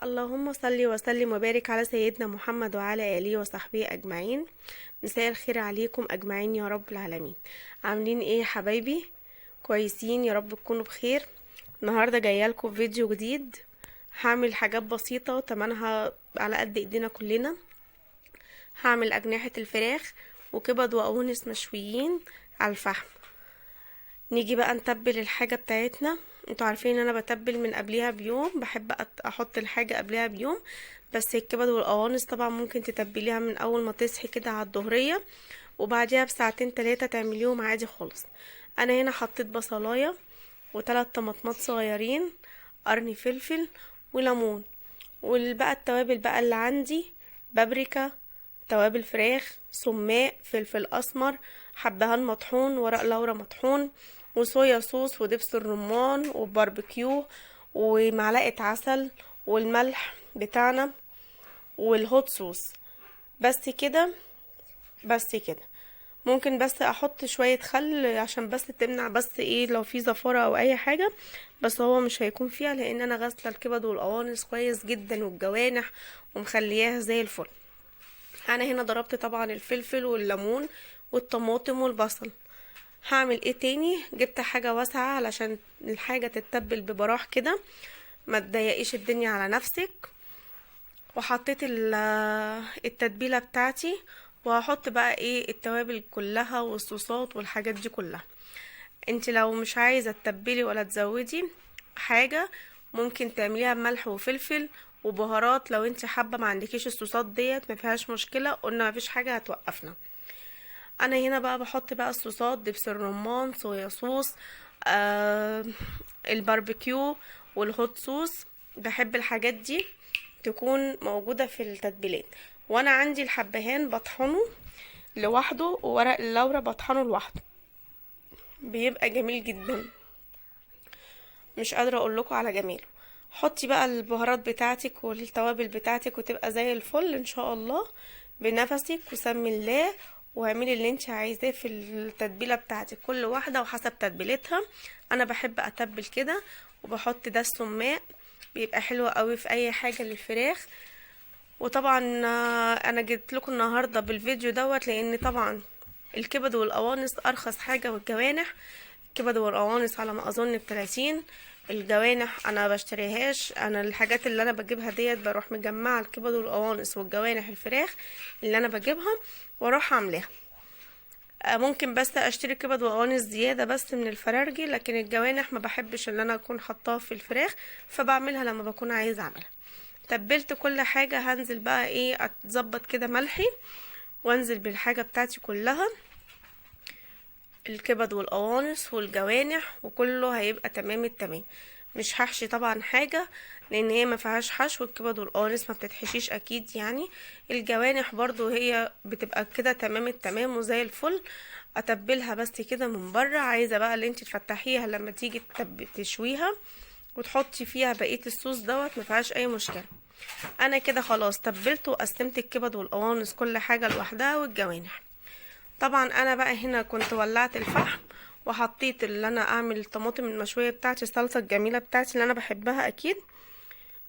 اللهم صل وسلم وبارك على سيدنا محمد وعلى آله وصحبه أجمعين. مساء الخير عليكم أجمعين يا رب العالمين. عاملين ايه يا حبايبي؟ كويسين يا رب تكونوا بخير. النهاردة جايه لكم فيديو جديد. هعمل حاجات بسيطة وتمنها على قد ايدينا كلنا. هعمل أجنحة الفراخ وكبد وقوانص مشويين على الفحم. نيجي بقى نتبل الحاجة بتاعتنا. انتوا عارفين ان انا بتبل من قبلها بيوم، بحب احط الحاجة قبلها بيوم. بس الكبد والقوانص طبعا ممكن تتبليها من اول ما تصحي كده على الظهرية، وبعديها بساعتين 3 تعمليهم عادي خالص. انا هنا حطيت بصلاية و3 طماطمات صغيرين، قرن فلفل وليمون، والبقى التوابل بقى اللي عندي: بابريكا، توابل فراخ، سماق، فلفل اسمر، حبهان مطحون، ورق لورا مطحون، وصويا صوص، ودبس الرمان، وباربيكيو، ومعلقة عسل، والملح بتاعنا، والهوت صوص. بس كده، بس كده. ممكن بس احط شوية خل عشان بس تمنع بس ايه لو في زفارة او اي حاجة، بس هو مش هيكون فيها لان انا غاسلة الكبد والقوانص كويس جدا والجوانح ومخلياها زي الفل. انا هنا ضربت طبعا الفلفل والليمون والطماطم والبصل. هعمل ايه تاني؟ جبت حاجة واسعة علشان الحاجة تتبل ببراح كده، ما تضيقيش الدنيا على نفسك. وحطيت التتبيلة بتاعتي، وهحط بقى ايه التوابل كلها والصوصات والحاجات دي كلها. انت لو مش عايزة تتبلي ولا تزودي حاجة، ممكن تعمليها بملح وفلفل وبهارات. لو انت حابة ما عندكيش الصوصات ديت ما فيهاش مشكلة، قلنا ما فيش حاجة هتوقفنا. انا هنا بقى بحط بقى الصوصات: دبس الرمان، صويا صوص، الباربيكيو، والهوت صوص. بحب الحاجات دي تكون موجودة في التتبيلات. وانا عندي الحبهان بطحنه لوحده، وورق اللورا بطحنه لوحده، بيبقى جميل جدا، مش قادرة اقول لكم على جماله. حطي بقى البهارات بتاعتك والتوابل بتاعتك وتبقى زي الفل ان شاء الله، بنفسك وسمي الله. واعملي اللي انت عايزاه في التتبيله بتاعتك، كل واحده وحسب تتبيلتها. انا بحب اتبل كده، وبحط ده السماق، بيبقى حلو قوي في اي حاجه للفراخ. وطبعا انا جبت لكم النهارده بالفيديو دوت لان طبعا الكبد والقوانص ارخص حاجه، والجوانح الكبد والقوانص على ما اظن ب30. الجوانح انا بشتريهاش، انا الحاجات اللي انا بجيبها ديت بروح مجمعه الكبد والقوانص والجوانح الفراخ اللي انا بجيبها واروح عاملاها. ممكن بس اشتري كبد وقوانص زياده بس من الفرارجي، لكن الجوانح ما بحبش ان انا اكون حطاها في الفراخ، فبعملها لما بكون عايزه اعملها. تبلت كل حاجه، هنزل بقى ايه اتظبط كده ملحي، وانزل بالحاجه بتاعتي كلها، الكبد والقوانص والجوانح، وكله هيبقى تمام التمام. مش هحشي طبعا حاجة لان هي ما فيهاش حشو، الكبد والقوانص ما بتتحشيش اكيد يعني. الجوانح برضو هي بتبقى كده تمام التمام وزي الفل. اتبلها بس كده من بره. عايزة بقى اللي انت تفتحيها لما تيجي تشويها وتحطي فيها بقية الصوص دوت، ما فيهاش اي مشكلة. انا كده خلاص تبلت وقسمت الكبد والقوانص كل حاجة لوحدها والجوانح. طبعا انا بقى هنا كنت ولعت الفحم وحطيت اللي انا اعمل الطماطم المشويه بتاعتي، الصلصه الجميله بتاعتي اللي انا بحبها اكيد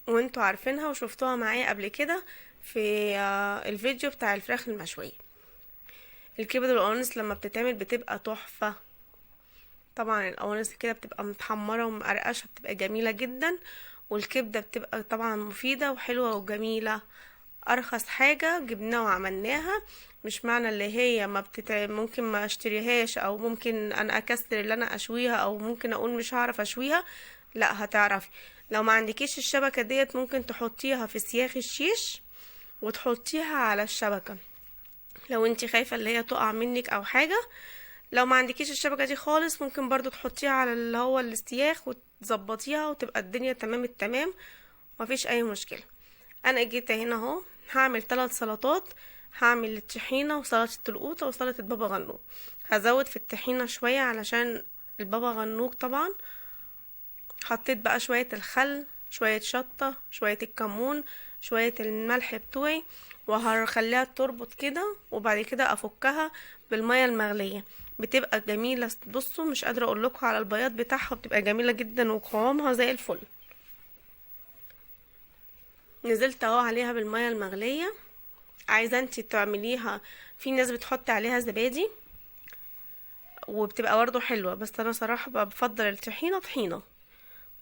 وانتوا عارفينها وشفتوها معايا قبل كده في الفيديو بتاع الفراخ المشويه. الكبد والقوانص لما بتتعمل بتبقى تحفه. طبعا القوانص كده بتبقى متحمره ومقرقشه، بتبقى جميله جدا. والكبده بتبقى طبعا مفيده وحلوه وجميله. ارخص حاجة جبناها وعملناها. مش معنى اللي هي ممكن ما اشتريهاش، او ممكن انا اكسر اللي انا اشويها، او ممكن اقول مش هعرف اشويها. لا، هتعرفي. لو ما عندكيش الشبكة ديت ممكن تحطيها في سياخ الشيش وتحطيها على الشبكة، لو انتي خايفة اللي هي تقع منك او حاجة. لو ما عندكيش الشبكة دي خالص ممكن برضو تحطيها على اللي هو السياخ وتظبطيها وتبقى الدنيا تمام التمام، مفيش اي مشكلة. انا جيت هنا اهو هعمل 3 سلطات. هعمل الطحينه وسلطه القوطه وسلطه بابا غنوج. هزود في الطحينه شويه علشان البابا غنوج طبعا. حطيت بقى شويه الخل، شويه شطه، شويه الكمون، شويه الملح بتوعي، وهخليها تربط كده، وبعد كده افكها بالميه المغليه. بتبقى جميله. بصوا مش قادره اقول لكم على البياض بتاعها، بتبقى جميله جدا وقوامها زي الفل. نزلت اهو عليها بالمية المغلية. عايزة انتي تعمليها، في ناس بتحط عليها زبادي وبتبقى برضه حلوة، بس انا صراحة بفضل الطحينة طحينة،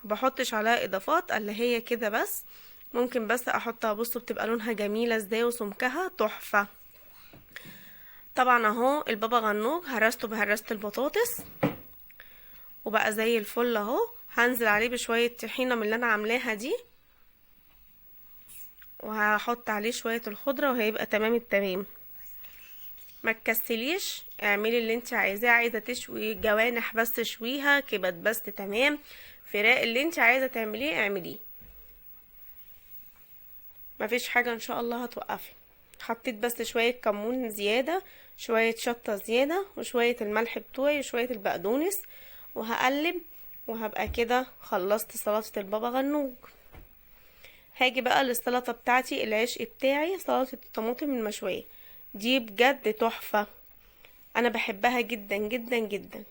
مبحطش عليها اضافات اللي هي كده بس. ممكن بس احطها، بصوا بتبقى لونها جميلة ازاي وسمكها تحفة. طبعا اهو البابا غنوج هرسته بهرسة البطاطس وبقى زي الفل اهو. هنزل عليه بشوية طحينة من اللي انا عاملاها دي، وهحط عليه شوية الخضرة وهيبقى تمام التمام. ما تكسليش، اعملي اللي انت عايزاه. عايزة تشوي جوانح بس تشويها، كبد بس تمام، فراق اللي انت عايزة تعمليه اعمليه، مفيش حاجة ان شاء الله هتوقفي. حطيت بس شوية كمون زيادة، شوية شطة زيادة، وشوية الملح بتوعي، وشوية البقدونس، وهقلب وهبقى كده خلصت سلطة البابا غنوج. هاجي بقى للسلطة بتاعتي، العشق بتاعي سلطة الطماطم المشوية دي بجد تحفة، انا بحبها جدا جدا جدا.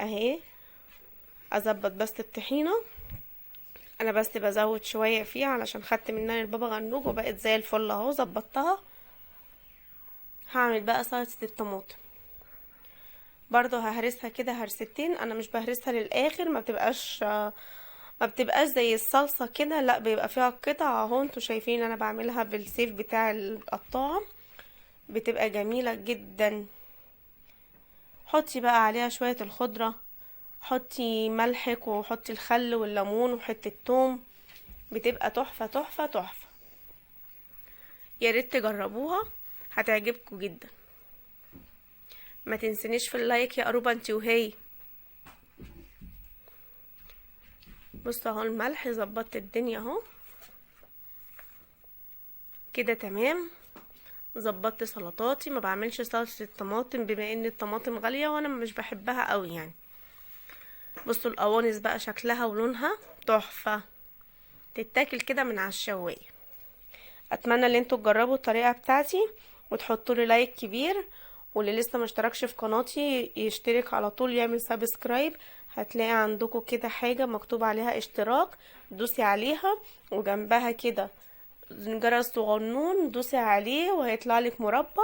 اهي اظبط بس الطحينة، انا بس بزود شوية فيها علشان خدت منها البابا غنوج وبقت زي الفل اهو ظبطتها. هعمل بقى سلطة الطماطم برضو، ههرسها كده هرستين، انا مش بهرسها للاخر، ما بتبقاش زي الصلصة كده، لا بيبقى فيها قطع اهو. انتوا شايفين انا بعملها بالسيف بتاع القطاعة، بتبقى جميلة جدا. حطي بقى عليها شوية الخضرة، حطي ملحك وحطي الخل والليمون وحتة توم، بتبقى تحفة تحفة تحفة. يا ريت تجربوها، هتعجبكم جدا. ما تنسنيش في اللايك يا قروبة انتي وهي. بصوا اهو الملح ظبطت الدنيا اهو كده تمام. ظبطت سلطاتي، ما بعملش سلطة الطماطم بما ان الطماطم غالية وانا مش بحبها قوي يعني. بصوا القوانص بقى شكلها ولونها تحفة، تتاكل كده من على الشوايه. اتمنى ان انتوا تجربوا الطريقه بتاعتي وتحطوا لي لايك كبير، واللي لسه ما اشتركش في قناتي يشترك على طول، يعمل سبسكرايب. هتلاقي عندكم كده حاجه مكتوب عليها اشتراك، دوسي عليها وجنبها كده جرس صغنون دوسي عليه وهيطلع لك مربع،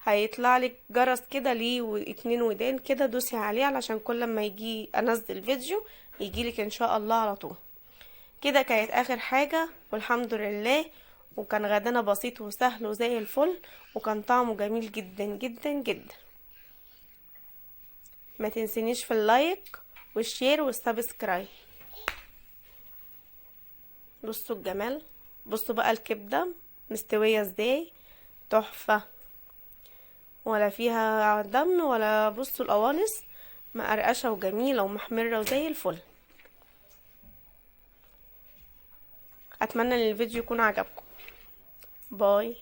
هيطلع لك جرس كده ليه واتنين ودان كده، دوسي عليه علشان كل ما يجي انزل فيديو يجيلك ان شاء الله على طول. كده كانت اخر حاجة والحمد لله، وكان غدانا بسيط وسهل وزي الفل، وكان طعمه جميل جدا جدا جدا. ما تنسينيش في اللايك والشير والسبسكرايب. بصوا الجمال، بصوا بقى الكبدة مستوية ازاي تحفة، ولا فيها دم ولا. بصوا القوانص مقرقشة وجميلة ومحمرة وزي الفل. اتمنى ان الفيديو يكون عجبكم. باي.